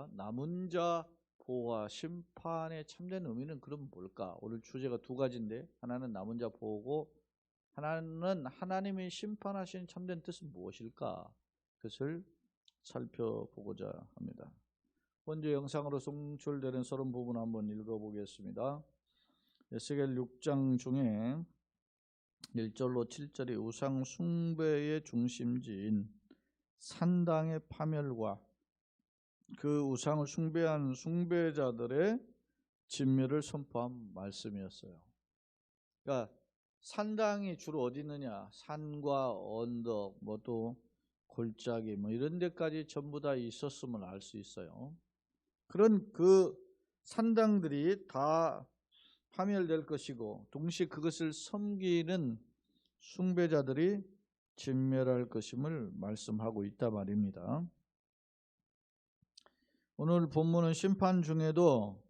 남은 자 보호와 심판의 참된 의미는 그럼 뭘까? 오늘 주제가 두 가지인데, 하나는 남은 자 보호고 하나는 하나님이 심판하시는 참된 뜻은 무엇일까? 그것을 살펴보고자 합니다. 먼저 영상으로 송출되는 서론 부분 한번 읽어보겠습니다. 에스겔 6장 중에 1절로 7절이 우상 숭배의 중심지인 산당의 파멸과 그 우상을 숭배한 숭배자들의 진멸을 선포한 말씀이었어요. 그러니까 산당이 주로 어디 있느냐? 산과 언덕, 또 골짜기 이런 데까지 전부 다 있었음을 알 수 있어요. 그런 그 산당들이 다 파멸될 것이고 동시에 그것을 섬기는 숭배자들이 진멸할 것임을 말씀하고 있다 말입니다. 오늘 본문은 심판 중에도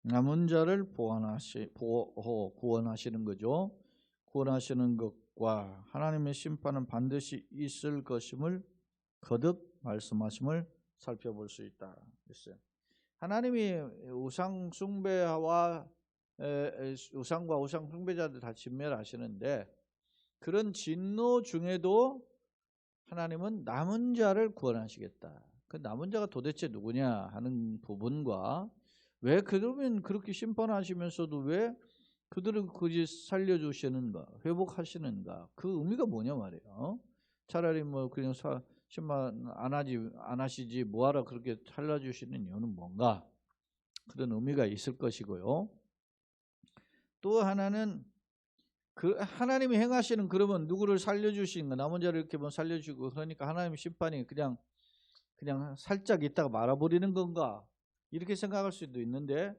남은 자를 구원하시는 거죠. 구원하시는 것과 하나님의 심판은 반드시 있을 것임을 거듭 말씀하심을 살펴볼 수 있다 했어요. 하나님이 우상 숭배와 우상과 우상 숭배자들 다 진멸하시는데, 그런 진노 중에도 하나님은 남은 자를 구원하시겠다. 그 남은 자가 도대체 누구냐 하는 부분과, 왜 그러면 그렇게 심판하시면서도 왜 그들을 굳이 살려주시는가, 회복하시는가, 그 의미가 뭐냐 말이에요. 차라리 그냥 심판 안 하시지 뭐하러 그렇게 살려주시는 이유는 뭔가, 그런 의미가 있을 것이고요. 또 하나는 그 하나님이 행하시는, 그러면 누구를 살려주시는 가, 남은 자를 이렇게 살려주고 그러니까 하나님의 심판이 그냥 살짝 있다가 말아버리는 건가, 이렇게 생각할 수도 있는데,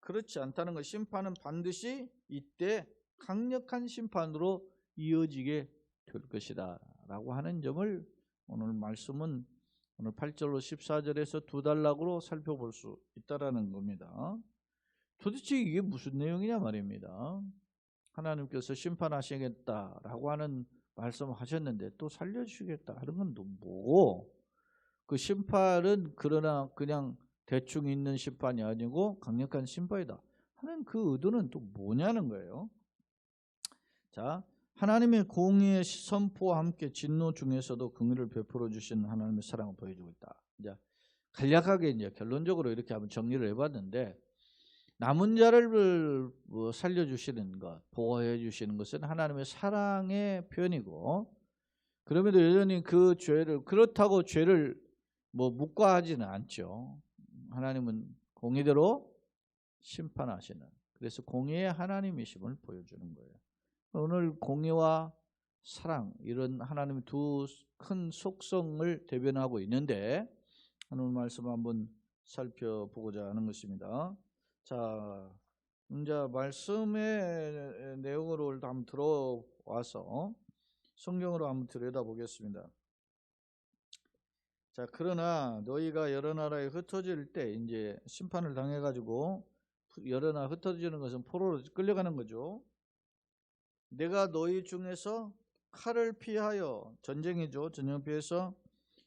그렇지 않다는 것. 심판은 반드시 이때 강력한 심판으로 이어지게 될 것이다 라고 하는 점을 오늘 말씀은 오늘 8절로 14절에서 두 단락으로 살펴볼 수 있다라는 겁니다. 도대체 이게 무슨 내용이냐 말입니다. 하나님께서 심판하시겠다라고 하는 말씀을 하셨는데 또 살려주시겠다 하는 건 또 뭐고, 그 심판은 그러나 그냥 대충 있는 심판이 아니고 강력한 심판이다 하는 그 의도는 또 뭐냐는 거예요. 자, 하나님의 공의의 선포와 함께 진노 중에서도 긍휼을 베풀어 주시는 하나님의 사랑을 보여주고 있다. 이제 간략하게 이제 결론적으로 이렇게 한번 정리를 해봤는데, 남은 자를 살려주시는 것, 보호해 주시는 것은 하나님의 사랑의 표현이고, 그럼에도 여전히 그 죄를, 그렇다고 죄를 묵과하지는 않죠. 하나님은 공의대로 심판하시는, 그래서 공의의 하나님이심을 보여주는 거예요. 오늘 공의와 사랑, 이런 하나님의 두 큰 속성을 대변하고 있는데, 오늘 말씀 한번 살펴보고자 하는 것입니다. 자, 이제 말씀의 내용으로 한번 들어와서 성경으로 한번 들여다보겠습니다. 자, 그러나 너희가 여러 나라에 흩어질 때, 이제 심판을 당해가지고 여러 나라 흩어지는 것은 포로로 끌려가는 거죠. 내가 너희 중에서 칼을 피하여, 전쟁이죠. 전쟁 피해서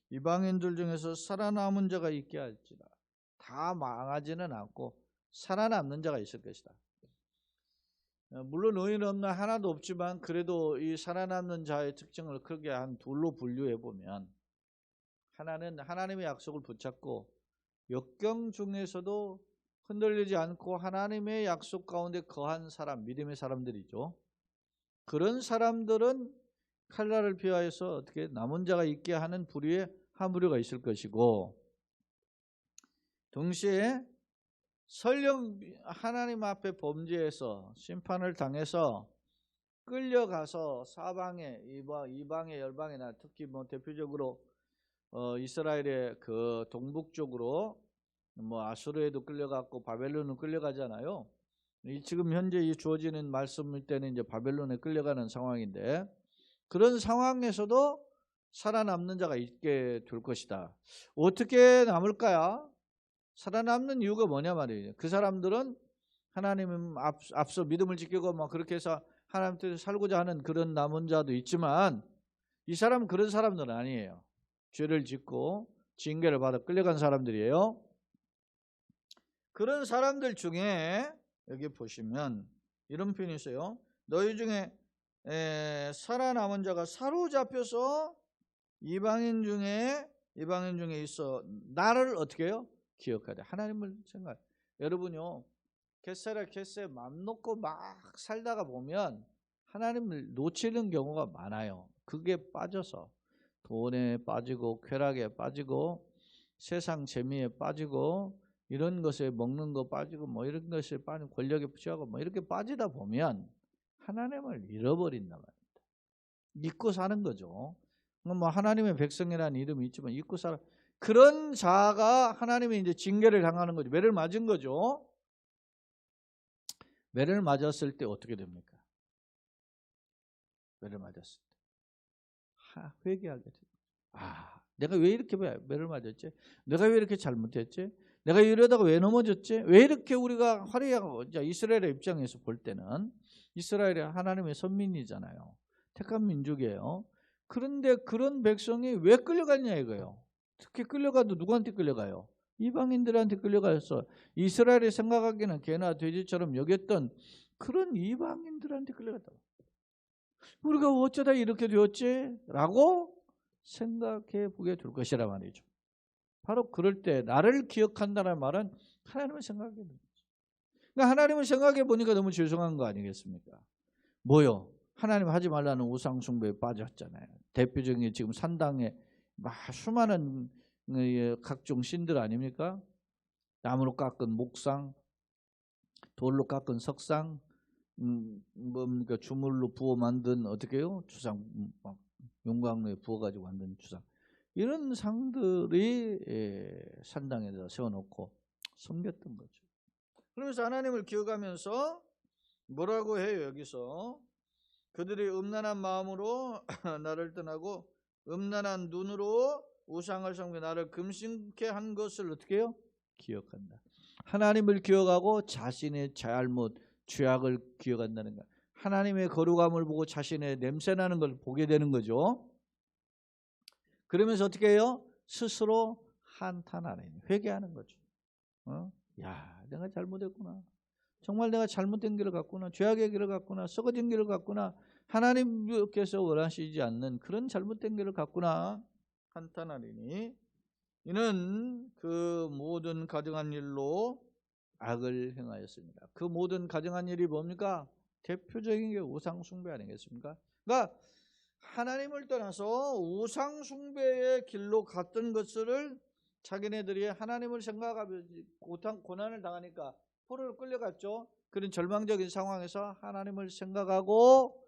이방인들 중에서 살아남은 자가 있게 할지라. 다 망하지는 않고 살아남는 자가 있을 것이다. 물론 의인 없나 하나도 없지만, 그래도 이 살아남는 자의 특징을 크게 한 둘로 분류해 보면, 하나는 하나님의 약속을 붙잡고 역경 중에서도 흔들리지 않고 하나님의 약속 가운데 거한 사람, 믿음의 사람들이죠. 그런 사람들은 칼날을 피하여서 어떻게 남은 자가 있게 하는 부류에 한 부류가 있을 것이고, 동시에 설령 하나님 앞에 범죄해서 심판을 당해서 끌려가서 사방에, 이방의 열방이나 특히 대표적으로 이스라엘의 그 동북쪽으로 아수르에도 끌려갔고 바벨론은 끌려가잖아요. 지금 현재 이 주어지는 말씀일 때는 이제 바벨론에 끌려가는 상황인데, 그런 상황에서도 살아남는 자가 있게 될 것이다. 어떻게 남을까요? 살아남는 이유가 뭐냐 말이에요. 그 사람들은 하나님은 앞서 믿음을 지키고 그렇게 해서 하나님 뜻에 살고자 하는 그런 남은 자도 있지만, 이 사람은 그런 사람들은 아니에요. 죄를 짓고 징계를 받아 끌려간 사람들이에요. 그런 사람들 중에 여기 보시면 이런 표현이 있어요. 너희 중에 살아남은 자가 사로잡혀서 이방인 중에 있어 나를 어떻게 해요? 기억하되 하나님을 생각. 여러분요, 겟세 맘 놓고 막 살다가 보면 하나님을 놓치는 경우가 많아요. 그게 빠져서 돈에 빠지고 쾌락에 빠지고 세상 재미에 빠지고 이런 것에 먹는 거 빠지고 뭐 이런 것에 빠지고 권력에 취하고 뭐 이렇게 빠지다 보면 하나님을 잃어버린단 말입니다. 잊고 사는 거죠. 뭐 하나님의 백성이라는 이름이 있지만 잊고 살아. 그런 자가 하나님의 이제 징계를 당하는 거죠. 매를 맞은 거죠. 매를 맞았을 때 어떻게 됩니까? 매를 맞았을 때 회개하게 돼요. 내가 왜 이렇게 매를 맞았지? 내가 왜 이렇게 잘못했지? 내가 이러다가 왜 넘어졌지? 왜 이렇게 우리가 화려하고 이스라엘의 입장에서 볼 때는 이스라엘이 하나님의 선민이잖아요. 택한 민족이에요. 그런데 그런 백성이 왜 끌려갔냐 이거예요. 특히 끌려가도 누구한테 끌려가요? 이방인들한테 끌려가서 이스라엘이 생각하기는 개나 돼지처럼 여겼던 그런 이방인들한테 끌려갔다. 우리가 어쩌다 이렇게 되었지? 라고 생각해 보게 될 것이라 말이죠. 바로 그럴 때 나를 기억한다는 말은 하나님을 생각해 보는 거죠. 그러니까 하나님을 생각해 보니까 너무 죄송한 거 아니겠습니까? 뭐요? 하나님 하지 말라는 우상 숭배에 빠졌잖아요. 대표적인 지금 산당에 수많은 각종 신들 아닙니까? 나무로 깎은 목상, 돌로 깎은 석상, 뭡니까 주물로 부어 만든 어떻게요? 주상, 용광로에 부어가지고 만든 주상. 이런 상들이 산당에다 세워놓고 섬겼던 거죠. 그러면서 하나님을 기억하면서 뭐라고 해요? 여기서 그들이 음란한 마음으로 나를 떠나고 음란한 눈으로 우상을 섬겨 나를 금신케 한 것을 어떻게 해요? 기억한다. 하나님을 기억하고 자신의 잘못, 죄악을 기억한다는 것. 하나님의 거룩함을 보고 자신의 냄새나는 걸 보게 되는 거죠. 그러면서 어떻게 해요? 스스로 한탄하는, 회개하는 거죠. 내가 잘못했구나. 정말 내가 잘못된 길을 갔구나. 죄악의 길을 갔구나. 썩어진 길을 갔구나. 하나님께서 원하시지 않는 그런 잘못된 길을 갔구나. 한탄하리니 이는 그 모든 가증한 일로 악을 행하였습니다. 그 모든 가증한 일이 뭡니까? 대표적인 게 우상 숭배 아니겠습니까? 그러니까 하나님을 떠나서 우상 숭배의 길로 갔던 것을 자기네들이 하나님을 생각하며 고난을 당하니까 포로로 끌려갔죠. 그런 절망적인 상황에서 하나님을 생각하고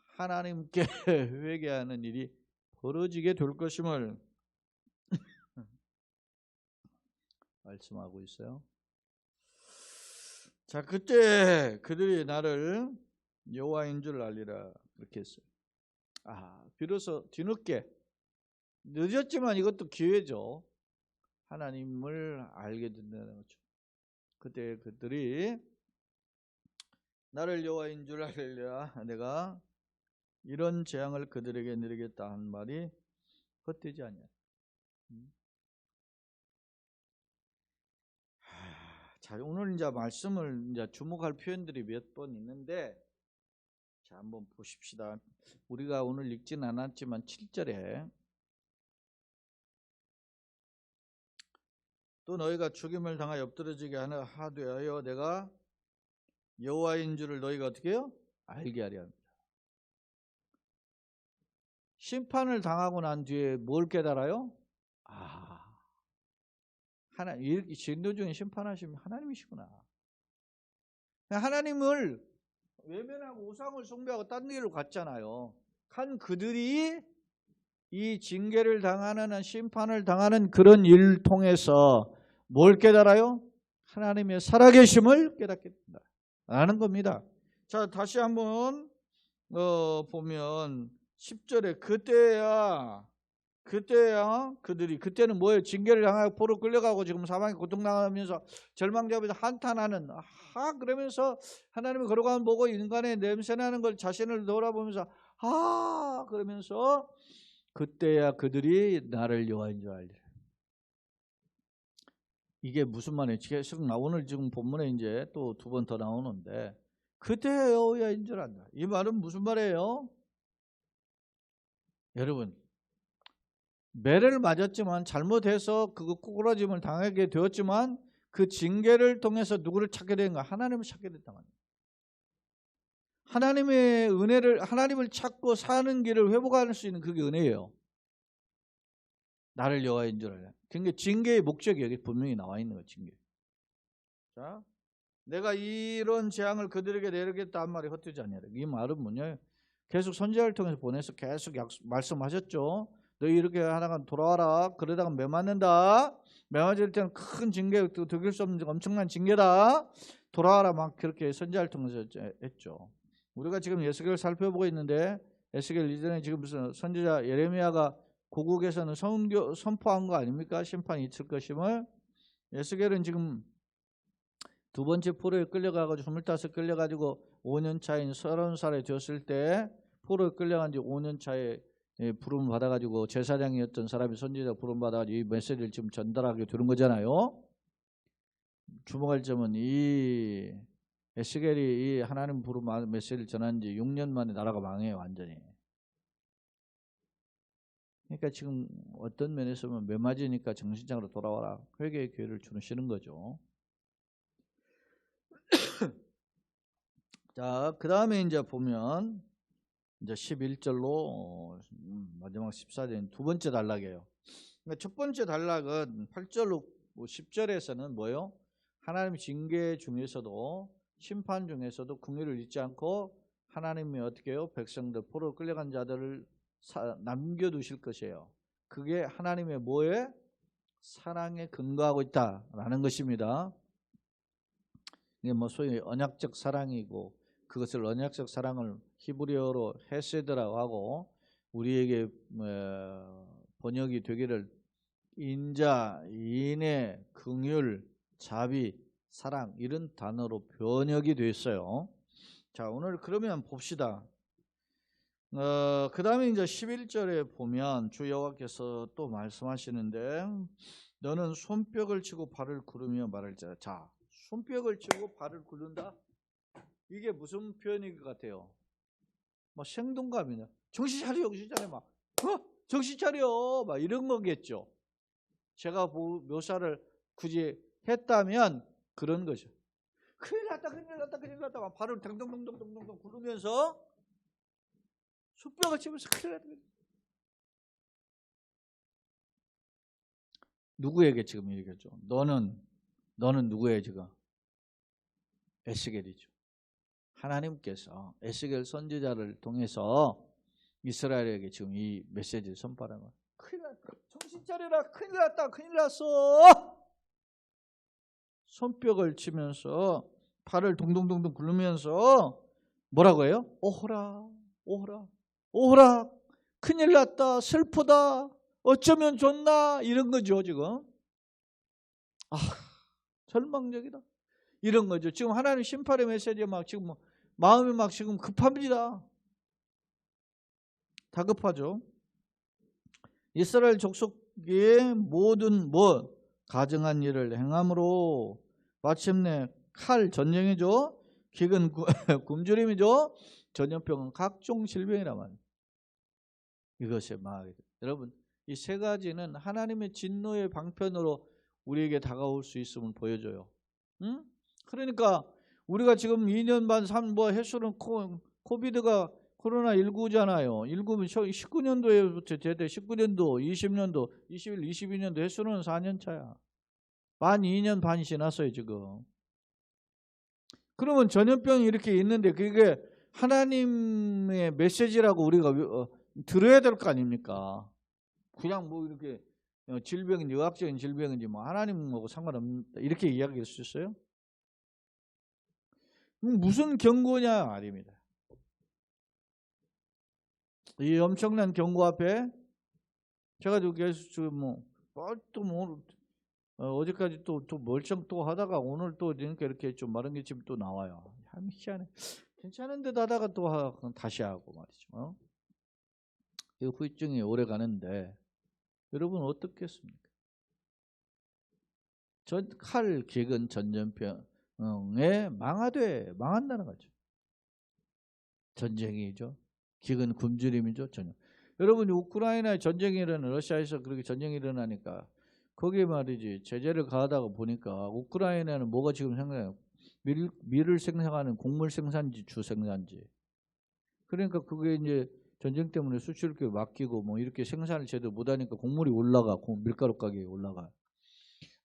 하나님께 회개하는 일이 벌어지게 될 것임을 말씀하고 있어요. 자, 그때 그들이 나를 여호와인 줄 알리라 그렇게 했어요. 비로소 뒤늦게 늦었지만 이것도 기회죠. 하나님을 알게 된다는 거죠. 그때 그들이 나를 여호와인 줄 알리라 내가 이런 재앙을 그들에게 내리겠다 한 말이 헛되지 않냐. 자, 오늘 이제 말씀을 이제 주목할 표현들이 몇 번 있는데, 자, 한번 보십시다. 우리가 오늘 읽지는 않았지만 7절에 또 너희가 죽임을 당하여 엎드러지게 하되하여 내가 여호와인 줄을 너희가 어떻게 해요? 알게 하려 합니다. 심판을 당하고 난 뒤에 뭘 깨달아요? 하나님, 이렇게 진노 중에 심판하시면 하나님이시구나. 하나님을 외면하고 우상을 숭배하고 딴 길로 갔잖아요. 그들이 이 징계를 당하는 심판을 당하는 그런 일 통해서 뭘 깨달아요? 하나님의 살아계심을 깨닫게 된다 라는 겁니다. 자, 다시 한번 보면 10절에 그때야 그들이 그때는 뭐예요? 징계를 당하고 포로 끌려가고 지금 사망에 고통당하면서 절망자면서 한탄하는 그러면서 하나님의 거룩함을 보고 인간의 냄새나는 걸 자신을 돌아보면서 그러면서 그때야 그들이 나를 여호와인 줄 알리라. 이게 무슨 말이에요? 계속 오늘 지금 본문에 이제 또 두 번 더 나오는데 그대여호야인 줄 안다. 이 말은 무슨 말이에요? 여러분, 매를 맞았지만 잘못해서 그거 꼬꾸라짐을 당하게 되었지만 그 징계를 통해서 누구를 찾게 된가? 하나님을 찾게 됐단 말이에요. 하나님의 은혜를, 하나님을 찾고 사는 길을 회복할 수 있는 그게 은혜예요. 나를 여호와인 줄 알라. 그러니까 징계의 목적이 여기 분명히 나와 있는 거예요. 징계. 자, 내가 이런 재앙을 그들에게 내리겠다 한 말이 헛되지 않냐. 이 말은 뭐냐? 계속 선지자를 통해서 보내서 계속 말씀하셨죠. 너희 이렇게 하다가 돌아와라. 그러다가 매 맞는다. 매 맞을 때는 큰 징계, 득일 수 없는 엄청난 징계다. 돌아와라. 막 그렇게 선지자를 통해서 했죠. 우리가 지금 에스겔을 살펴보고 있는데 에스겔 이전에 지금 무슨 선지자 예레미야가 고국에서는 선포한 거 아닙니까? 심판이 있을 것임을. 에스겔은 지금 두 번째 포로에 끌려가가지고 25 끌려가지고 5년 차인 30살에 되었을 때 포로에 끌려간 지 5년 차에 부름을 받아가지고 제사장이었던 사람이 선지자 부름 받아가지고 이 메시지를 지금 전달하게 되는 거잖아요. 주목할 점은 이 에스겔이 이 하나님 부름 메시지를 전한 지 6년 만에 나라가 망해요. 완전히. 그러니까 지금 어떤 면에서 보면 매 맞으니까 정신장으로 돌아와라. 회개의 기회를 주시는 거죠. 자, 그 다음에 이제 보면 이제 11절로 마지막 14절 두 번째 단락이에요. 그러니까 첫 번째 단락은 8절로 10절에서는 뭐예요? 하나님 징계 중에서도 심판 중에서도 긍휼을 잊지 않고 하나님이 어떻게 해요? 백성들 포로 끌려간 자들을 남겨두실 것이에요. 그게 하나님의 뭐에? 사랑에 근거하고 있다라는 것입니다. 이게 뭐 소위 언약적 사랑이고 그것을 언약적 사랑을 히브리어로 헤세드라고 하고 우리에게 번역이 되기를 인자, 인애, 긍휼, 자비, 사랑 이런 단어로 번역이 됐어요. 자, 오늘 그러면 봅시다. 그 다음에 이제 11절에 보면 주 여호와께서 또 말씀하시는데 너는 손뼉을 치고 발을 구르며 말할지어다. 자, 손뼉을 치고 발을 굴른다? 이게 무슨 표현인 것 같아요? 뭐 생동감이나 정신 차려, 정신 차려, 막 정신 차려, 막 이런 거겠죠. 제가 묘사를 굳이 했다면 그런 거죠. 큰일 났다, 큰일 났다, 큰일 났다, 막 발을 덩덩덩덩덩덩 구르면서 숯벽을 치면서 큰일 났다. 누구에게 지금 얘기했죠? 너는 누구예요 지금? 에스겔이죠. 하나님께서 에스겔 선지자를 통해서 이스라엘에게 지금 이 메시지를 선포하는 거예요. 큰일 났다. 정신 차려라. 큰일 났다. 큰일 났어. 손뼉을 치면서 팔을 동동동동 굴르면서 뭐라고 해요? 오호라. 오호라. 오호라. 큰일 났다. 슬프다. 어쩌면 좋나. 이런 거죠 지금. 아, 절망적이다. 이런 거죠. 지금 하나님 심판의 메시지에 막 지금 마음이 막 지금 급합니다. 다급하죠. 이스라엘 족속의 모든 가증한 일을 행함으로 마침내 칼 전쟁이죠. 기근 굶주림이죠. 전염병은 각종 질병이란 말이에요. 이것에 망하게 됩니다. 여러분, 이 세 가지는 하나님의 진노의 방편으로 우리에게 다가올 수 있음을 보여줘요. 응? 그러니까 우리가 지금 2년 반, 3뭐 해수는 코비드가 코로나19잖아요. 19년도에부터 제대 19년도, 20년도, 21, 22년도 해수는 4년 차야. 만 2년 반이 지났어요 지금. 그러면 전염병이 이렇게 있는데 그게 하나님의 메시지라고 우리가 들어야 될 거 아닙니까? 그냥 뭐 이렇게 질병인지 의학적인 질병인지 뭐 하나님하고 상관없다 이렇게 이야기할 수 있어요? 무슨 경고냐 말입니다. 이 엄청난 경고 앞에 제가 계속 어제까지 또 멀쩡 또 하다가 오늘 또 이렇게 좀 마른 게 지금 또 나와요. 참 희한해. 괜찮은 듯 하다가 또 다시 하고 말이죠. 이 후유증이 오래 가는데 여러분 어떻겠습니까? 칼 기근 전염병에 망한다는 거죠. 전쟁이죠. 기근 굶주림이죠. 전혀. 여러분이 우크라이나에 전쟁이 일어나 러시아에서 그렇게 전쟁이 일어나니까 거기에 말이지 제재를 가하다가 보니까 우크라이나는 뭐가 지금 생겨나요? 밀을 생산하는 곡물 생산지 주 생산지. 그러니까 그게 이제 전쟁 때문에 수출국에 맡기고 뭐 이렇게 생산을 제대로 못하니까 곡물이 올라가, 밀가루 가격이 올라가.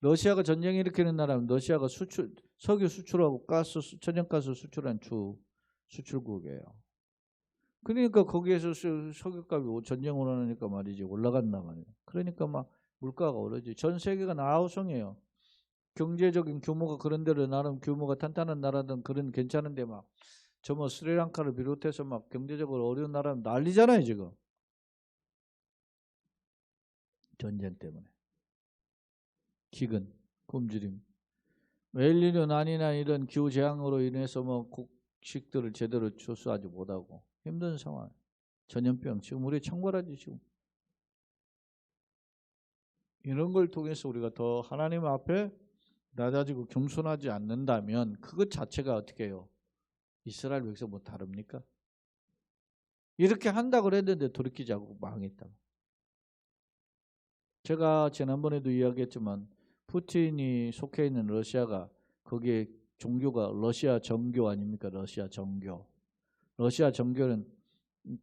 러시아가 전쟁이 일으키는 나라는 러시아가 석유 수출하고 천연가스 수출한 주 수출국이에요. 그러니까 거기에서 석유값이 전쟁으로 하니까 말이지 올라간단 말이에요. 그러니까 막 물가가 오르지. 전 세계가 나우성이에요. 경제적인 규모가 그런 데로 나름 규모가 탄탄한 나라든 그런 괜찮은데 막 저 뭐 스리랑카를 비롯해서 막 경제적으로 어려운 나라는 난리잖아요 지금. 전쟁 때문에. 기근, 굶주림. 엘니뇨 난이나 이런 기후 재앙으로 인해서 뭐 곡식들을 제대로 추수하지 못하고 힘든 상황. 전염병 지금 우리 창궐하지 지금. 이런 걸 통해서 우리가 더 하나님 앞에 낮아지고 겸손하지 않는다면 그것 자체가 어떻게 해요? 이스라엘 백성 뭐 다릅니까? 이렇게 한다고 그랬는데 돌이키지 않고 망했다. 제가 지난번에도 이야기했지만 푸틴이 속해 있는 러시아가 거기에 종교가 러시아 정교 아닙니까? 러시아 정교. 러시아 정교는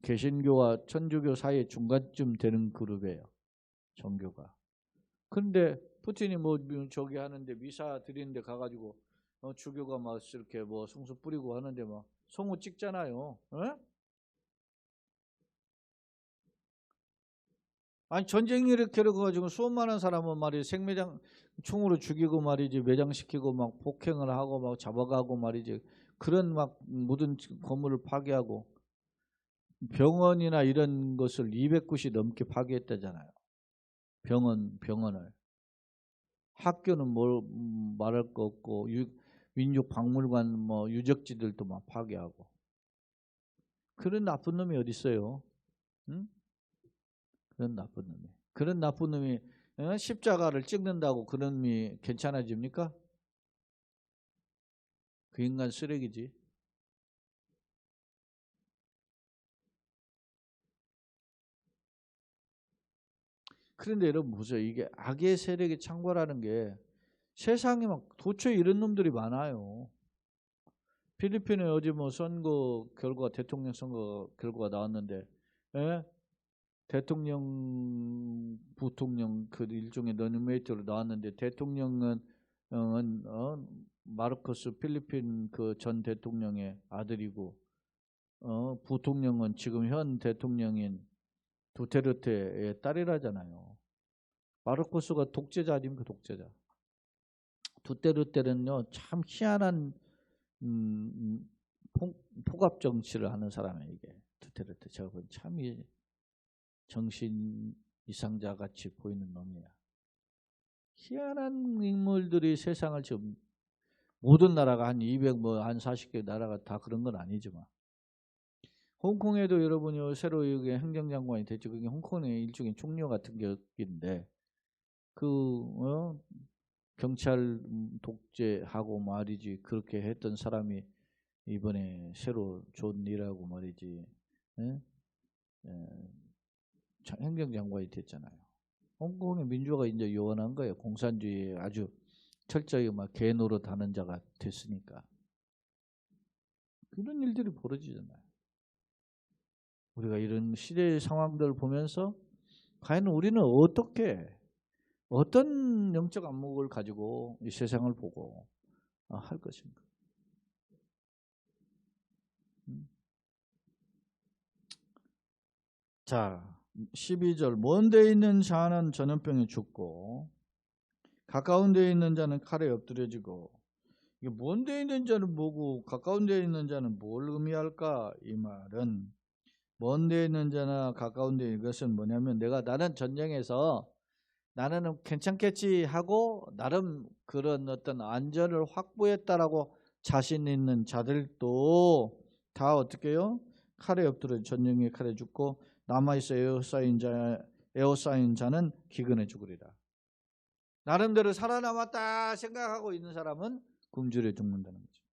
개신교와 천주교 사이의 중간쯤 되는 그룹이에요. 정교가. 근데 푸틴이 뭐 저기 하는데 미사 드리는데 가가지고 주교가 막 이렇게 뭐 성수 뿌리고 하는데 막 성우 찍잖아요. 에? 아니 전쟁이 이렇게 가지고 수많은 사람은 말이지 생매장 총으로 죽이고 말이지 매장시키고 막 폭행을 하고 막 잡아가고 말이지 그런 막 모든 건물을 파괴하고 병원이나 이런 것을 200곳이 넘게 파괴했다잖아요. 병원을. 학교는 뭘 말할 거 없고 민족박물관 뭐 유적지들도 막 파괴하고 그런 나쁜 놈이 어디 있어요? 응? 그런 나쁜 놈이 십자가를 찍는다고 그런 놈이 괜찮아집니까? 그 인간 쓰레기지. 그런데 여러분 보세요. 이게 악의 세력이 창궐하는 게 세상에 막 도처에 이런 놈들이 많아요. 필리핀에 어제 뭐 선거 결과 대통령 선거 결과가 나왔는데 예? 대통령 부통령 그 일종의 러닝메이트로 나왔는데 대통령은 마르코스 필리핀 그 전 대통령의 아들이고 부통령은 지금 현 대통령인 두테르테의 딸이라잖아요. 마르코스가 독재자 아닙니까? 독재자. 두테르테는요 참 희한한 폭압 정치를 하는 사람이에요. 이게 두테르테 제가 보기엔 참 정신 이상자 같이 보이는 놈이야. 희한한 인물들이 세상을 지금 모든 나라가 한 200 뭐 한 40개 나라가 다 그런 건 아니지만 홍콩에도 여러분이 새로 여기 행정장관이 됐죠. 그게 홍콩의 일종의 총리 같은 격인데 경찰 독재하고 말이지 그렇게 했던 사람이 이번에 새로 존 리라고 말이지 행정장관이 됐잖아요. 홍콩의 민주화가 이제 요원한 거예요. 공산주의에 아주 철저히 막 개노릇 하는 자가 됐으니까. 그런 일들이 벌어지잖아요. 우리가 이런 시대의 상황들을 보면서 과연 우리는 어떤 영적 안목을 가지고 이 세상을 보고 할 것인가. 자, 12절 먼 데 있는 자는 전염병에 죽고 가까운 데 있는 자는 칼에 엎드려지고 이게 먼 데 있는 자는 뭐고 가까운 데 있는 자는 뭘 의미할까? 이 말은 먼 데 있는 자나 가까운 데 있는 것은 뭐냐면 나는 전쟁에서 나는 괜찮겠지 하고 나름 그런 어떤 안전을 확보했다라고 자신 있는 자들도 다 어떻게 해요? 칼에 엎드려 전쟁의 칼에 죽고 남아있어 에워싸인 자는 기근에 죽으리라. 나름대로 살아남았다 생각하고 있는 사람은 굶주려 죽는다는 거죠.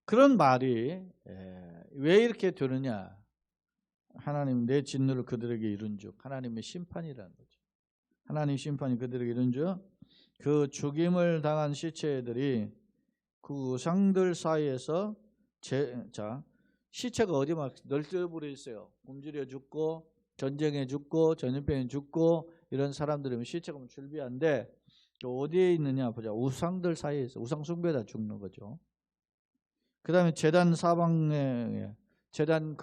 그런 말이 왜 이렇게 되느냐? 하나님 내 진노를 그들에게 이룬즉 하나님의 심판이라는 거죠. 하나님 심판이 그들에게 이룬즉 그 죽임을 당한 시체들이 그 우상들 사이에서 시체가 어디 막 널뛰어버려 있어요. 굶주려 죽고 전쟁에 죽고 전염병에 죽고 이런 사람들이면 시체가 줄비한데 어디에 있느냐 보자. 우상들 사이에서 우상 숭배다 죽는 거죠. 그다음에 재단 사방에 재단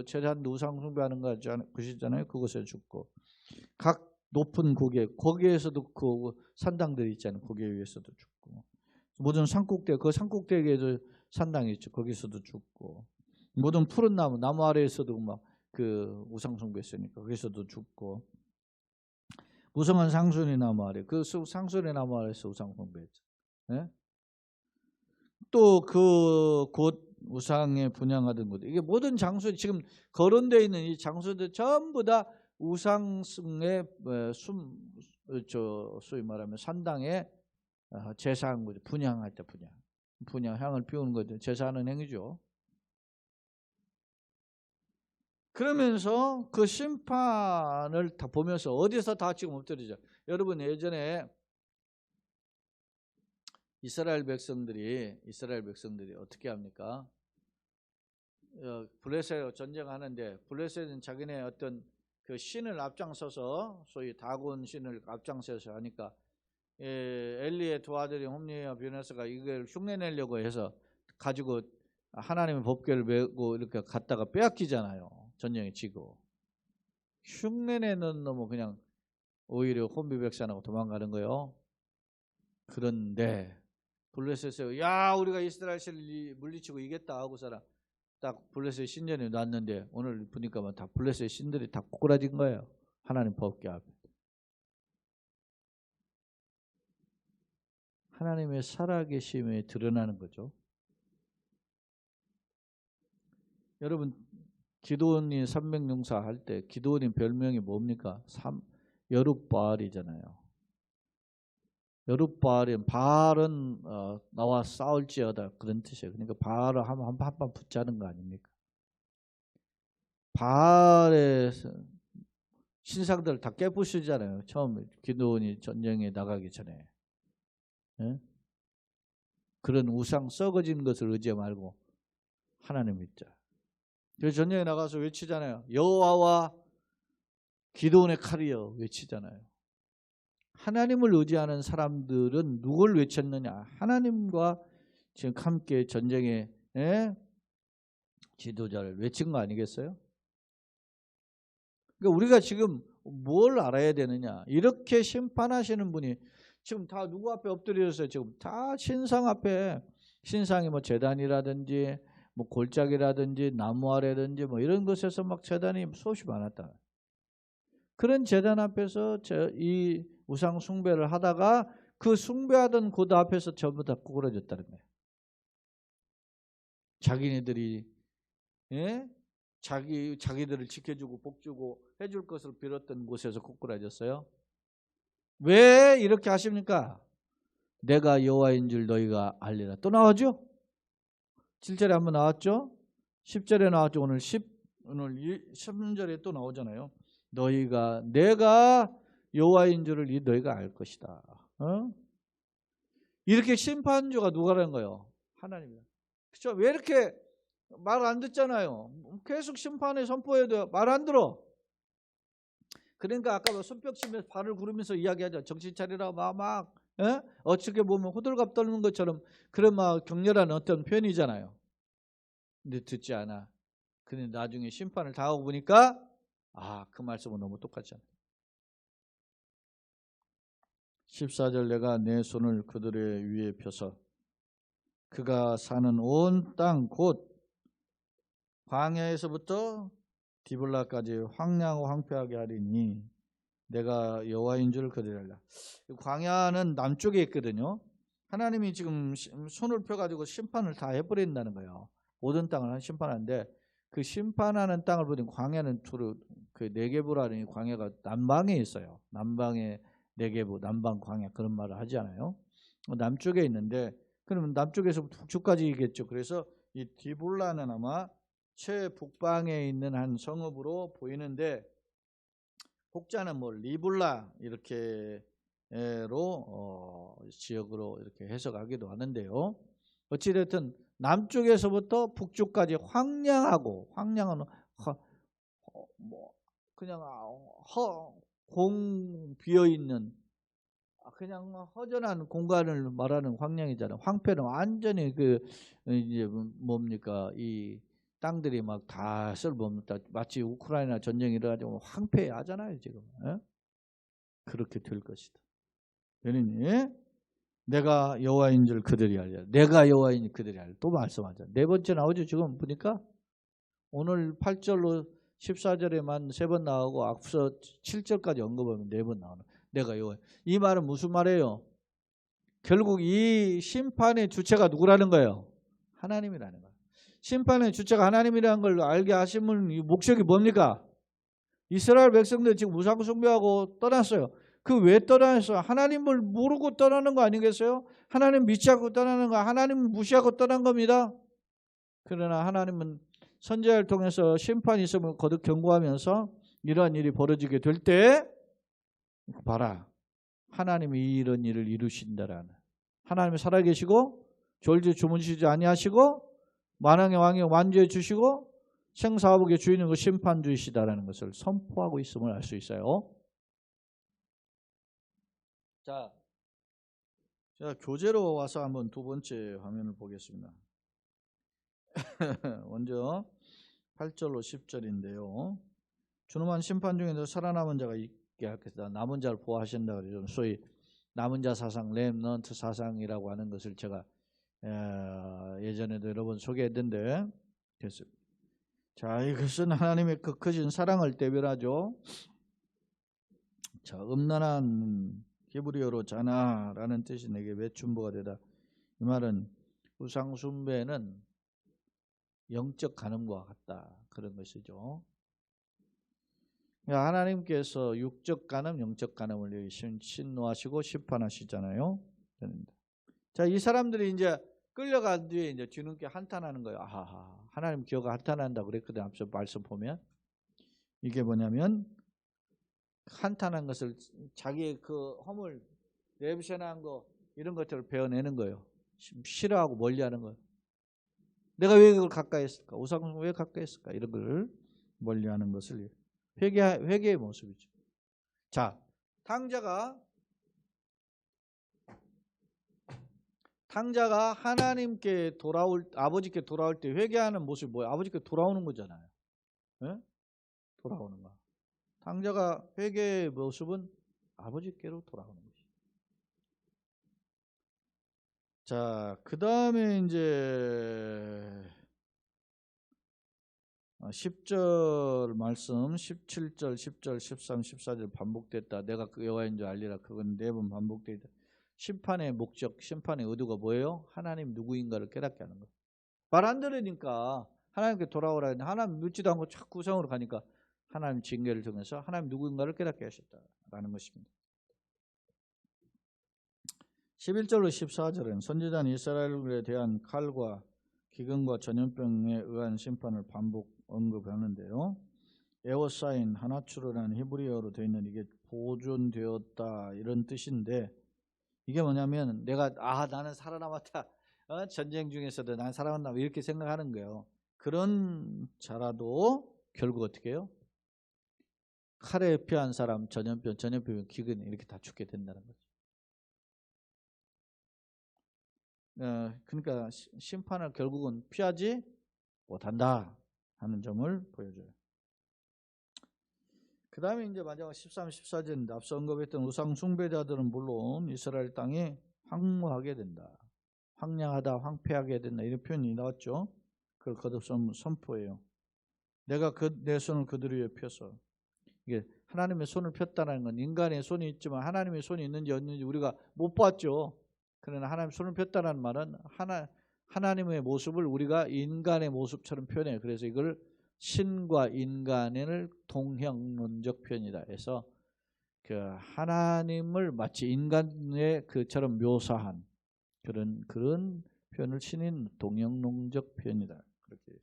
재단 우상 숭배하는 거 그시잖아요. 그곳에 죽고 각 높은 거기에서도 그 산당들이 있잖아요. 거기에 위에서도 죽고 모든 산꼭대기 그 산꼭대기에도 산당이 있죠. 거기서도 죽고 모든 푸른 나무 아래에서도 막 그 우상 숭배했으니까 거기서도 죽고 무성한 상수리 나무 아래 그 상수리 나무 아래에서 우상 숭배했죠. 네? 또 그 곳 우상에 분향하던 곳 이게 모든 장소 지금 거론되어 있는 이 장소들 전부 다 우상승의 소위 말하면 산당에 제사한 거죠. 분향할 때 분향 향을 피우는 거죠. 제사하는 행위죠. 그러면서 그 심판을 다 보면서 어디서 다 지금 엎드리죠. 여러분 예전에 이스라엘 백성들이 어떻게 합니까? 블레셋 전쟁하는데 블레셋은 자기네 어떤 그 신을 앞장서서 소위 다곤 신을 앞장서서 하니까 엘리의 두 아들이 홈리와 비느하스가 이걸 흉내내려고 해서 가지고 하나님의 법궤를 메고 이렇게 갔다가 빼앗기잖아요. 전쟁에 지고 흉내내는 놈은 그냥 오히려 혼비백산하고 도망가는 거예요. 그런데 블레셋에서 야 우리가 이스라엘 신을 물리치고 이겼다 하고서는 딱 블레셋 신전에 놨는데 오늘 보니까 다 블레셋 신들이 다 꼬꾸라진 거예요. 하나님 법궤 앞에. 하나님의 살아계심에 드러나는 거죠. 여러분 기드온이 300용사 할 때 기드온이 별명이 뭡니까? 여룻바알이잖아요. 여룻바알은 바알은 나와 싸울지어다 그런 뜻이에요. 그러니까 바알을 한번 붙자는 거 아닙니까? 바알의 신상들을 다 깨부수잖아요. 처음에 기드온이 전쟁에 나가기 전에. 예? 그런 우상 썩어진 것을 의지하지 말고 하나님 믿자. 그래서 전쟁에 나가서 외치잖아요. 여호와와 기드온의 칼이여 외치잖아요. 하나님을 의지하는 사람들은 누굴 외쳤느냐? 하나님과 지금 함께 전쟁의 지도자를 외친 거 아니겠어요? 그러니까 우리가 지금 뭘 알아야 되느냐? 이렇게 심판하시는 분이 지금 다 누구 앞에 엎드려서 지금 다 신상 앞에 신상이 뭐 제단이라든지 뭐 골짜기라든지 나무 아래든지 뭐 이런 곳에서 막 제단이 수없이 많았다. 그런 제단 앞에서 이 우상 숭배를 하다가 그 숭배하던 곳 앞에서 전부 다 구부러졌다는 거예요. 자기네들이 자기들을 지켜주고 복주고 해줄 것을 빌었던 곳에서 구부러졌어요. 왜 이렇게 하십니까? 내가 여호와인 줄 너희가 알리라. 또 나오죠? 7절에 한번 나왔죠? 10절에 나왔죠? 오늘 13절에 또 나오잖아요. 내가 여호와인 줄을 너희가 알 것이다. 이렇게 심판주가 누가라는 거예요? 하나님이다. 그렇죠? 왜 이렇게 말 안 듣잖아요. 계속 심판에 선포해도 말 안 들어. 그러니까 아까 손뼉치면서 발을 구르면서 이야기하죠. 정신 차리라 막 어떻게 보면 호들갑 떨는 것처럼 그런 막 격렬한 어떤 표현이잖아요. 근데 듣지 않아. 근데 나중에 심판을 당하고 보니까 그 말씀은 너무 똑같잖아요. 14절 내가 내 손을 그들의 위에 펴서 그가 사는 온 땅 곧 광야에서부터 디블라까지 황량하고 황폐하게 하리니 내가 여호와인 줄 그들이 알라. 광야는 남쪽에 있거든요. 하나님이 지금 손을 펴가지고 심판을 다 해버린다는 거예요. 모든 땅을 심판하는데 그 심판하는 땅을 보니 광야는 주로 그 네게부라는 광야가 남방에 있어요. 남방에 네게부, 남방 광야 그런 말을 하지 않아요. 남쪽에 있는데 그러면 남쪽에서부터 북쪽까지겠죠. 그래서 이 디볼라는 아마 최북방에 있는 한 성읍으로 보이는데 혹자는 뭐 리블라 이렇게로 지역으로 이렇게 해석하기도 하는데요. 어찌됐든 남쪽에서부터 북쪽까지 황량하고 황량은 뭐 그냥 공 비어 있는 그냥 허전한 공간을 말하는 황량이잖아요. 황폐는 완전히 그 이제 뭡니까 이 땅들이 막 다 쓸모없다. 마치 우크라이나 전쟁이 일어나지고 황폐하잖아요 지금. 에? 그렇게 될 것이다. 그러니 내가 여호와인 줄 그들이 알리라. 내가 여호와인 줄 그들이 알리라. 또 말씀하자. 네 번째 나오죠 지금 보니까. 오늘 8절로 14절에만 3번 나오고 앞서 7절까지 언급하면 4번 나오는. 내가 여호와. 이 말은 무슨 말이에요? 결국 이 심판의 주체가 누구라는 거예요? 하나님이라는 거예요. 심판의 주체가 하나님이라는 걸 알게 하시면 목적이 뭡니까? 이스라엘 백성들 지금 우상 숭배하고 떠났어요. 그 왜 떠났어요? 하나님을 모르고 떠나는 거 아니겠어요? 하나님 믿지 않고 떠나는 거, 하나님을 무시하고 떠난 겁니다. 그러나 하나님은 선지자를 통해서 심판이 있음을 거듭 경고하면서 이러한 일이 벌어지게 될 때 봐라. 하나님이 이런 일을 이루신다라는. 하나님이 살아계시고 졸지 주무시지 아니하시고 만왕의 왕이 완주해 주시고 생사화복의 주인이고 심판주이시다라는 것을 선포하고 있음을 알 수 있어요. 자, 교재로 와서 한번 두 번째 화면을 보겠습니다. 먼저 8절로 10절인데요. 준엄한 심판 중에도 살아남은 자가 있게 하겠다. 남은 자를 보호하신다 그러죠. 소위 남은 자 사상, 렘넌트 사상이라고 하는 것을 제가 예전에도 여러 번 소개했는데 됐습니다. 자, 이것은 하나님의 그 크신 사랑을 대변하죠. 자, 음란한 히브리어로 자나라는 뜻이 내게 외춘부가 되다. 이 말은 우상 숭배는 영적 간음과 같다 그런 것이죠. 하나님께서 육적 간음, 영적 간음을 신노하시고 심판하시잖아요. 자, 이 사람들이 이제 끌려간 뒤에 이제 뒤늦게 한탄하는 거예요. 아하, 하나님 기어가 한탄한다 그랬거든. 앞서 말씀 보면 이게 뭐냐면 한탄한 것을 자기의 그 허물, 내부셔난 거 이런 것들을 베어내는 거예요. 싫어하고 멀리하는 거예요. 내가 왜 그걸 가까이 했을까? 우상을 왜 가까이 했을까? 이런 걸 멀리하는 것을 회개의 모습이죠. 자, 탕자가 하나님께 아버지께 돌아올 때 회개하는 모습이 뭐예요? 아버지께 돌아오는 거잖아요. 네? 돌아오는 거. 탕자가 회개의 모습은 아버지께로 돌아오는 것이죠. 자, 그 다음에 이제 10절 말씀, 17절, 10절, 13, 14절 반복됐다. 내가 그 여호와인 줄 알리라. 그건 4번 반복되다. 심판의 목적, 심판의 의도가 뭐예요? 하나님 누구인가를 깨닫게 하는 거예요. 말 안 들으니까 하나님께 돌아오라 했는데 하나님 묻지도 않고 자꾸 우상으로 가니까 하나님 징계를 통해서 하나님 누구인가를 깨닫게 하셨다라는 것입니다. 11절로 14절은 선지자는 이스라엘에 대한 칼과 기근과 전염병에 의한 심판을 반복 언급하는데요. 에워사인 하나추르라는 히브리어로 되어 있는 이게 보존되었다 이런 뜻인데 이게 뭐냐면 내가 나는 살아남았다. 전쟁 중에서도 난 살아남았다 이렇게 생각하는 거예요. 그런 자라도 결국 어떻게 해요? 칼에 피한 사람 전염병, 기근 이렇게 다 죽게 된다는 거죠. 그러니까 심판을 결국은 피하지 못한다 하는 점을 보여줘요. 그 다음에 이제 마지막 13, 14절인데 앞서 언급했던 우상 숭배자들은 물론 이스라엘 땅에 황무하게 된다. 황량하다, 황폐하게 된다 이런 표현이 나왔죠. 그걸 거듭 선포해요. 내가 내 손을 그들 위에 펴서 이게 하나님의 손을 폈다는 건 인간의 손이 있지만 하나님의 손이 있는지 없는지 우리가 못 봤죠. 그러나 하나님 손을 폈다는 말은 하나님의 모습을 우리가 인간의 모습처럼 표현해요. 그래서 이걸 신과 인간을 동형론적 표현이다 해서 그 하나님을 마치 인간의 그처럼 묘사한 그런 표현을 신인 동형론적 표현이다. 그렇게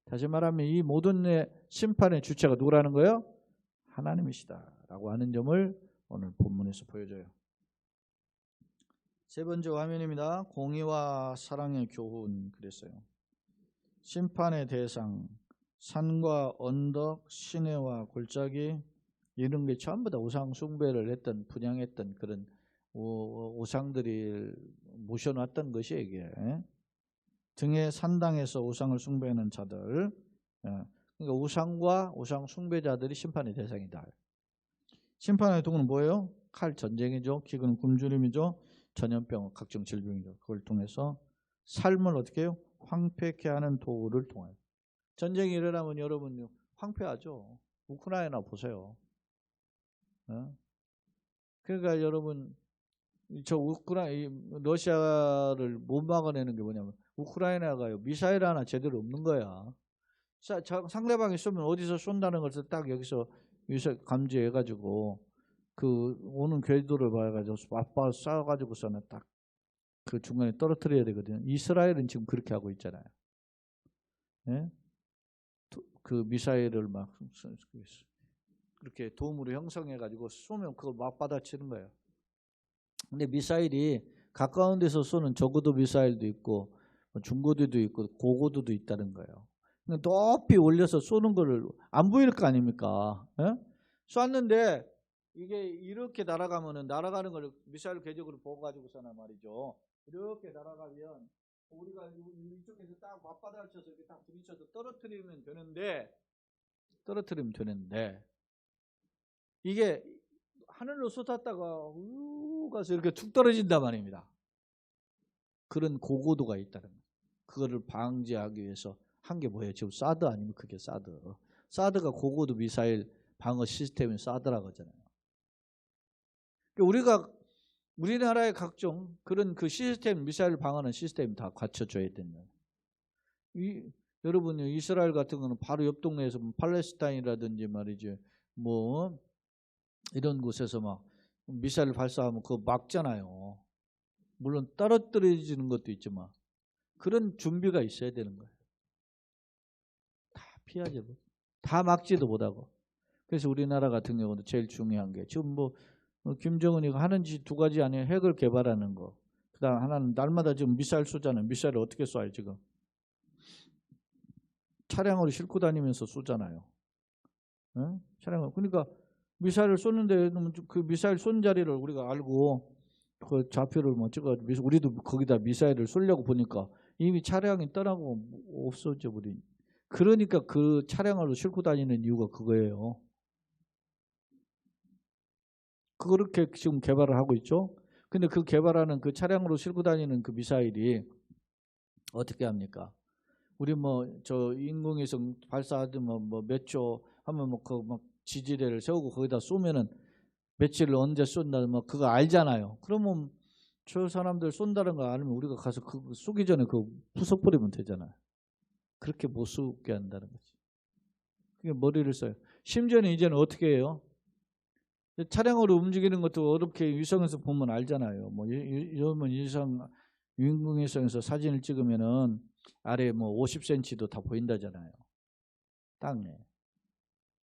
다시 말하면 이 모든 심판의 주체가 누구라는 거예요? 하나님이시다라고 하는 점을 오늘 본문에서 보여줘요. 세 번째 화면입니다. 공의와 사랑의 교훈 그랬어요. 심판의 대상, 산과 언덕, 시내와 골짜기 이런 게 전부 다 우상 숭배를 했던 분양했던 그런 우상들이 모셔놨던 것이 이게 등에 산당에서 우상을 숭배하는 자들, 그러니까 우상과 우상 숭배자들이 심판의 대상이다. 심판의 도구는 뭐예요? 칼, 전쟁이죠. 기근은 굶주림이죠. 전염병, 각종 질병이죠. 그걸 통해서 삶을 어떻게 해요? 황폐케 하는 도구를 통하여. 전쟁이 일어나면 여러분 황폐하죠. 우크라이나 보세요. 그러니까 여러분 저 러시아를 못 막아내는 게 뭐냐면 우크라이나가요 미사일 하나 제대로 없는 거야. 상대방이 쏘면 어디서 쏜다는 것을 딱 여기서 감지해가지고 그 오는 궤도를 봐가지고 맞바 쏴가지고서는 딱 그 중간에 떨어뜨려야 되거든요. 이스라엘은 지금 그렇게 하고 있잖아요. 예? 그 미사일을 막 그렇게 도움으로 형성해가지고 쏘면 그걸 맞받아치는 거예요. 근데 미사일이 가까운 데서 쏘는 저고도 미사일도 있고 중고도도 있고 고고도도 있다는 거예요. 높이 올려서 쏘는 거를 안 보일 거 아닙니까? 예? 쐈는데 이게 이렇게 날아가면은 날아가는 걸 미사일 궤적으로 보고 가지고서나 말이죠. 이렇게 날아가면 우리가 이쪽에서 딱 맞받아쳐서 이렇게 딱 부딪혀서 떨어뜨리면 되는데 이게 하늘로 쏟았다가 가서 이렇게 툭 떨어진단 말입니다. 그런 고고도가 있다는 거예요. 그거를 방지하기 위해서 한 게 뭐예요? 지금 사드 아니면 그게 사드. 사드가 고고도 미사일 방어 시스템이 사드라고 하잖아요. 우리나라의 각종 그런 그 시스템, 미사일 방어하는 시스템 다 갖춰줘야 되는 거예요. 여러분 이스라엘 같은 거는 바로 옆 동네에서 팔레스타인이라든지 말이죠. 뭐 이런 곳에서 막 미사일 발사하면 그거 막잖아요. 물론 떨어뜨려지는 것도 있지만 그런 준비가 있어야 되는 거예요. 다 피하지 못, 다 막지도 못하고. 그래서 우리나라 같은 경우도 제일 중요한 게 지금 김정은이 하는 짓 두 가지 아니에요. 핵을 개발하는 거. 그다음 하나는 날마다 지금 미사일 쏘잖아요. 미사일을 어떻게 쏴요 지금? 차량으로 싣고 다니면서 쏘잖아요. 네? 차량으로. 그러니까 미사일을 쏘는데 그 미사일 쏜 자리를 우리가 알고 그 좌표를 찍어 우리도 거기다 미사일을 쏘려고 보니까 이미 차량이 떠나고 없어져 버린. 그러니까 그 차량으로 싣고 다니는 이유가 그거예요. 그렇게 지금 개발을 하고 있죠. 근데 그 개발하는 그 차량으로 싣고 다니는 그 미사일이 어떻게 합니까? 우리 저 인공위성 발사하든 몇 초 하면 막 지지대를 세우고 거기다 쏘면은 며칠을 언제 쏜다 그거 알잖아요. 그러면 저 사람들 쏜다는 거 알면 우리가 가서 그 쏘기 전에 그거 부숴버리면 되잖아요. 그렇게 못 쏘게 한다는 거지. 그게 머리를 써요. 심지어는 이제는 어떻게 해요? 차량으로 움직이는 것도 어렵게 위성에서 보면 알잖아요. 이러면 인공위성에서 사진을 찍으면은 아래 50cm도 다 보인다잖아요. 땅에.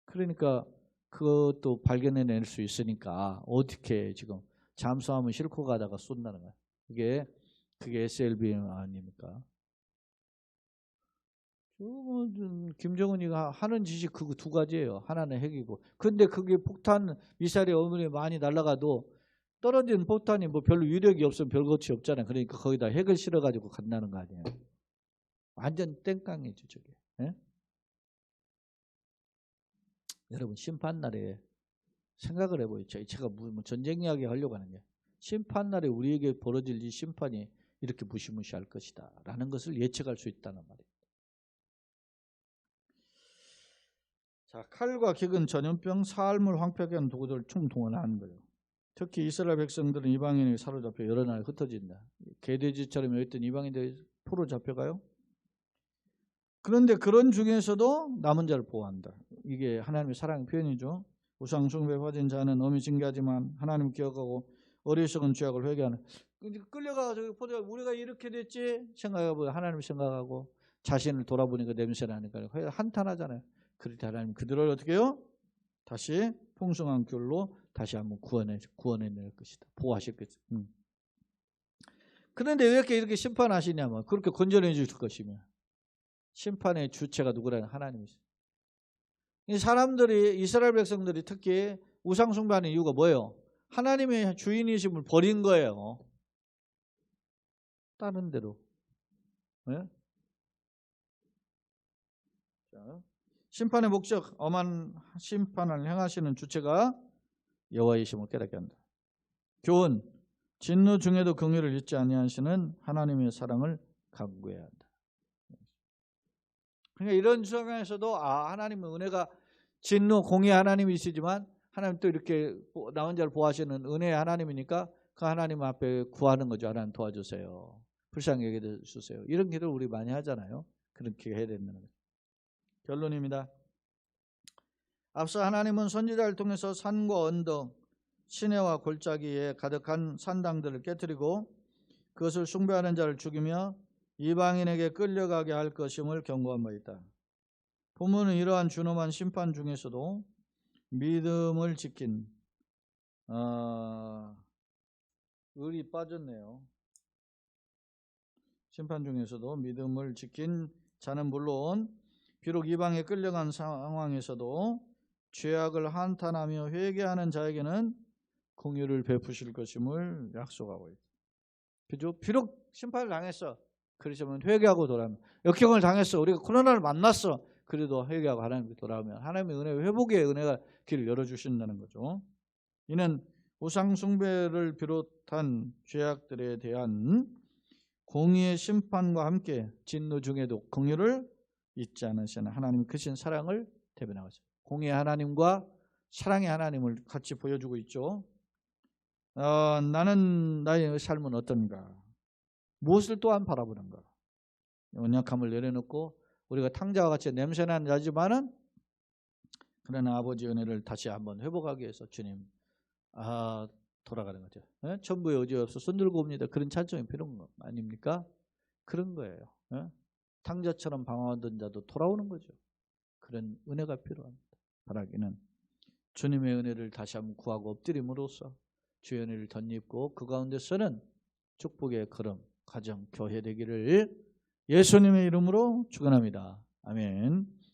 그러니까 그것도 발견해낼 수 있으니까 어떻게 지금 잠수함을 싣고 가다가 쏜다는 거야. 그게 SLBM 아닙니까? 김정은이가 하는 짓이 그 두 가지예요. 하나는 핵이고. 근데 그게 폭탄 미사일이 어머니 많이 날아가도 떨어진 폭탄이 별로 위력이 없으면 별것이 없잖아요. 그러니까 거기다 핵을 실어가지고 간다는 거 아니에요. 완전 땡깡이죠, 저게. 예? 여러분 심판날에 생각을 해보죠. 제가 전쟁 이야기 하려고 하는 게 심판날에 우리에게 벌어질 이 심판이 이렇게 무시무시할 것이다 라는 것을 예측할 수 있다는 말이에요. 자, 칼과 기근, 전염병, 삶을 황폐하게 하는 도구들을 총동원하는 거예요. 특히 이스라엘 백성들은 이방인에게 사로잡혀 여러 나라에 흩어진다. 개돼지처럼 여기 있던 이방인들이 포로 잡혀가요. 그런데 그런 중에서도 남은 자를 보호한다. 이게 하나님의 사랑의 표현이죠. 우상 숭배에 빠진 자는 엄히 징계하지만 하나님 기억하고 어리석은 죄악을 회개하는. 끌려가서 보자 우리가 이렇게 됐지 생각하고 하나님 생각하고 자신을 돌아보니까 냄새 나니까 한탄하잖아요. 그럴 때 하나님 그들을 어떻게 해요? 다시 풍성한 귤로 다시 한번 구원해낼 것이다. 보호하실 것이다. 그런데 왜 이렇게 심판하시냐면 그렇게 건져내 주실 것이며 심판의 주체가 누구라는 하나님이시죠. 이 사람들이 이스라엘 백성들이 특히 우상 숭배하는 이유가 뭐예요? 하나님의 주인이심을 버린 거예요. 다른 데로. 네? 자, 심판의 목적, 엄한 심판을 행하시는 주체가 여호와이심을 깨닫게 한다. 교훈, 진노 중에도 긍휼을 잊지 아니하시는 하나님의 사랑을 간구해야 한다. 그러니까 이런 상황에서도 하나님은 은혜가 진노 공의 하나님이시지만 하나님 또 이렇게 나온 자를 보호하시는 은혜의 하나님이니까 그 하나님 앞에 구하는 거죠. 하나님 도와주세요. 불쌍히 여겨 주세요. 이런 기도를 우리 많이 하잖아요. 그렇게 해야 된다는 거죠. 결론입니다. 앞서 하나님은 선지자를 통해서 산과 언덕, 시내와 골짜기에 가득한 산당들을 깨뜨리고 그것을 숭배하는 자를 죽이며 이방인에게 끌려가게 할 것임을 경고한 바 있다. 본문은 이러한 준엄한 심판 중에서도 믿음을 지킨 을이 빠졌네요. 심판 중에서도 믿음을 지킨 자는 물론 비록 이방에 끌려간 상황에서도 죄악을 한탄하며 회개하는 자에게는 긍휼을 베푸실 것임을 약속하고 있다. 그죠? 비록 심판을 당했어. 그렇지만 회개하고 돌아오면 역경을 당했어. 우리가 코로나를 만났어. 그래도 회개하고 하나님께 돌아오면 하나님의 은혜, 회복의 은혜가 길을 열어주신다는 거죠. 이는 우상 숭배를 비롯한 죄악들에 대한 공의의 심판과 함께 진노 중에도 긍휼을 잊지 않으시는 하나님 크신 사랑을 대변하죠. 공의의 하나님과 사랑의 하나님을 같이 보여주고 있죠. 나는 나의 삶은 어떤가? 무엇을 또한 바라보는가? 연약함을 내려놓고 우리가 탕자와 같이 냄새나는 자지만은 그러나 아버지 은혜를 다시 한번 회복하기 위해서 주님 돌아가는 거죠. 전부의 의지 없어 손들고 옵니다. 그런 찬송이 필요한 거 아닙니까? 그런 거예요. 탕자처럼 방황하던 자도 돌아오는 거죠. 그런 은혜가 필요합니다. 바라기는 주님의 은혜를 다시 한번 구하고 엎드림으로써 주의 은혜를 덧입고 그 가운데서는 축복의 걸음, 가정, 교회 되기를 예수님의 이름으로 축원합니다. 아멘.